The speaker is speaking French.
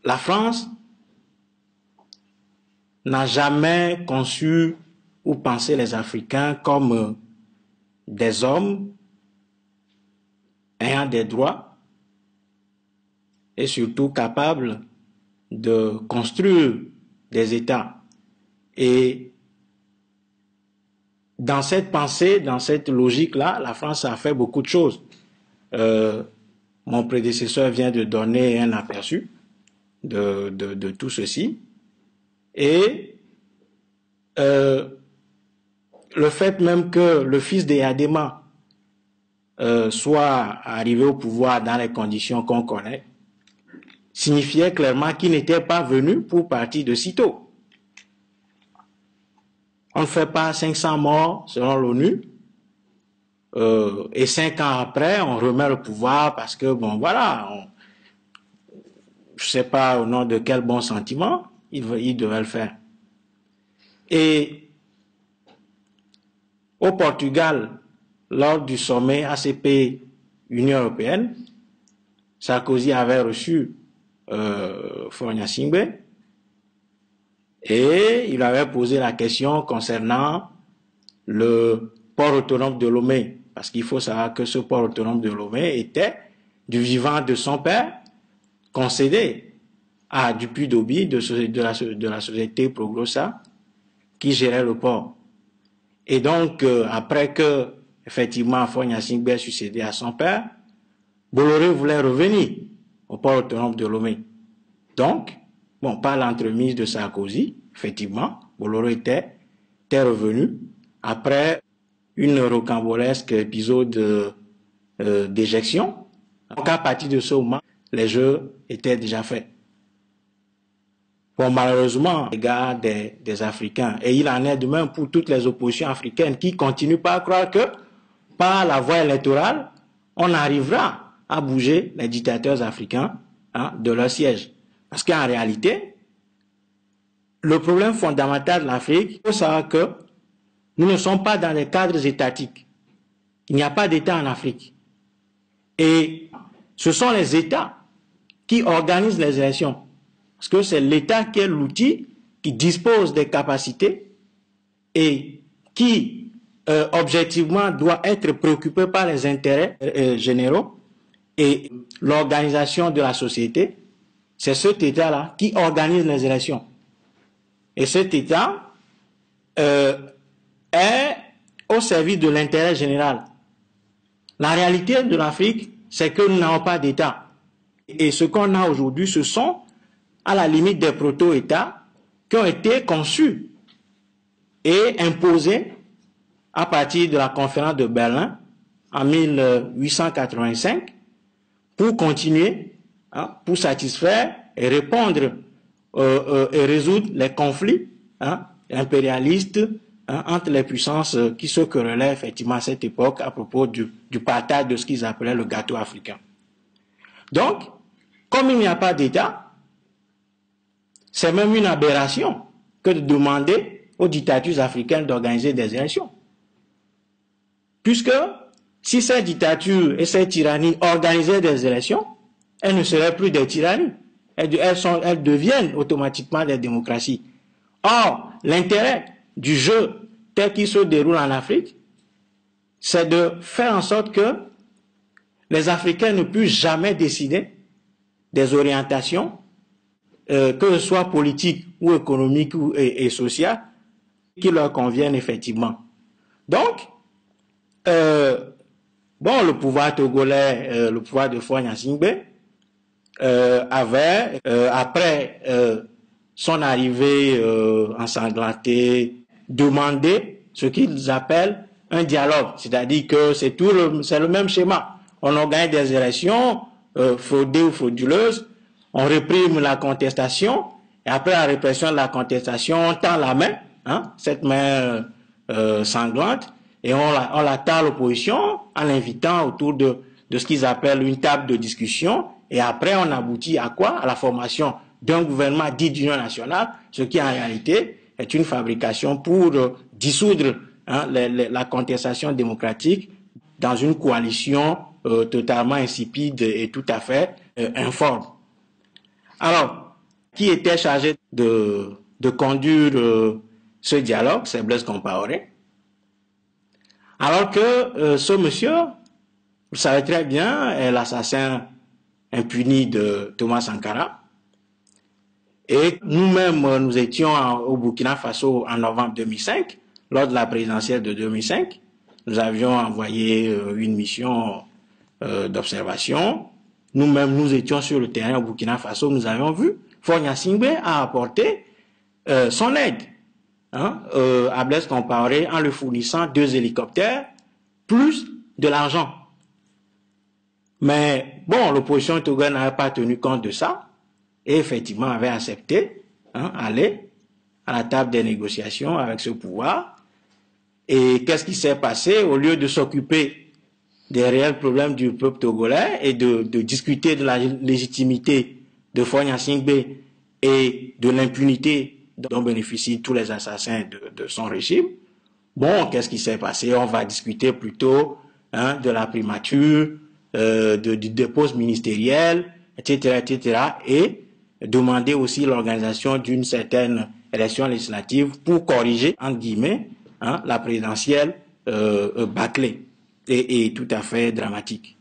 la France n'a jamais conçu ou pensé les Africains comme des hommes ayant des droits et surtout capables de construire des États. Et dans cette pensée, dans cette logique-là, la France a fait beaucoup de choses. Mon prédécesseur vient de donner un aperçu de tout ceci. Et le fait même que le fils de Yadema soit arrivé au pouvoir dans les conditions qu'on connaît, signifiait clairement qu'il n'était pas venu pour partir de sitôt. On ne fait pas 500 morts selon l'ONU, et 5 ans après, on remet le pouvoir parce que, bon, voilà, je ne sais pas au nom de quel bon sentiment, il devait le faire. Et au Portugal, lors du sommet ACP-Union européenne, Sarkozy avait reçu Faure Gnassingbé et il avait posé la question concernant le port autonome de Lomé, parce qu'il faut savoir que ce port autonome de Lomé était du vivant de son père concédé à Dupuy-Doby de la société Progrossa qui gérait le port. Et donc, après que, effectivement, Faure Gnassingbé a succédé à son père, Bolloré voulait revenir au port autonome de Lomé. Donc, bon, par l'entremise de Sarkozy, effectivement, Bolloré était revenu après une rocambolesque épisode d'éjection. Donc, à partir de ce moment, les jeux étaient déjà faits. Bon, malheureusement, les gars des Africains, et il en est de même pour toutes les oppositions africaines qui continuent pas à croire que par la voie électorale, on arrivera à bouger les dictateurs africains de leur siège. Parce qu'en réalité, le problème fondamental de l'Afrique, il faut savoir que nous ne sommes pas dans les cadres étatiques. Il n'y a pas d'État en Afrique. Et ce sont les États qui organisent les élections. Parce que c'est l'État qui est l'outil qui dispose des capacités et qui, objectivement, doit être préoccupé par les intérêts généraux et l'organisation de la société. C'est cet État-là qui organise les élections. Et cet État est au service de l'intérêt général. La réalité de l'Afrique, c'est que nous n'avons pas d'État. Et ce qu'on a aujourd'hui, ce sont à la limite des proto-États qui ont été conçus et imposés à partir de la conférence de Berlin en 1885 pour continuer, pour satisfaire et répondre et résoudre les conflits impérialistes entre les puissances qui se querellaient effectivement à cette époque à propos du partage de ce qu'ils appelaient le gâteau africain. Donc, comme il n'y a pas d'État, c'est même une aberration que de demander aux dictatures africaines d'organiser des élections. Puisque si ces dictatures et ces tyrannies organisaient des élections, elles ne seraient plus des tyrannies. Elles deviennent automatiquement des démocraties. Or, l'intérêt du jeu tel qu'il se déroule en Afrique, c'est de faire en sorte que les Africains ne puissent jamais décider des orientations, que ce soit politiques ou économiques et sociales, qui leur conviennent effectivement. Donc, le pouvoir togolais, le pouvoir de Faure Gnassingbé, avait, après son arrivée ensanglantée, demandé ce qu'ils appellent un dialogue. C'est-à-dire que c'est le même schéma. On organise des élections fraudées ou frauduleuses, on réprime la contestation, et après la répression de la contestation, on tend la main, cette main sanglante, et on la tend à l'opposition en l'invitant autour de ce qu'ils appellent une table de discussion, et après on aboutit à quoi? À la formation d'un gouvernement dit d'union nationale, ce qui en réalité est une fabrication pour dissoudre la contestation démocratique dans une coalition totalement insipide et tout à fait informe. Alors, qui était chargé de conduire ce dialogue, c'est Blaise Compaoré. Alors que ce monsieur, vous savez très bien, est l'assassin impuni de Thomas Sankara. Et nous-mêmes, nous étions au Burkina Faso en novembre 2005, lors de la présidentielle de 2005. Nous avions envoyé une mission d'observation. Nous-mêmes, nous étions sur le terrain au Burkina Faso. Nous avions vu Faure Gnassingbé a apporté son aide à Blaise Compaoré en lui fournissant 2 hélicoptères plus de l'argent. Mais bon, l'opposition togolaise n'avait pas tenu compte de ça et effectivement avait accepté aller à la table des négociations avec ce pouvoir. Et qu'est-ce qui s'est passé? Au lieu de s'occuper des réels problèmes du peuple togolais et de discuter de la légitimité de Faure Gnassingbé et de l'impunité dont bénéficient tous les assassins de son régime, bon, qu'est-ce qui s'est passé? On va discuter plutôt de la primature, des postes ministériels, etc., etc., et demander aussi l'organisation d'une certaine élection législative pour corriger, entre guillemets, la présidentielle bâclée et tout à fait dramatique.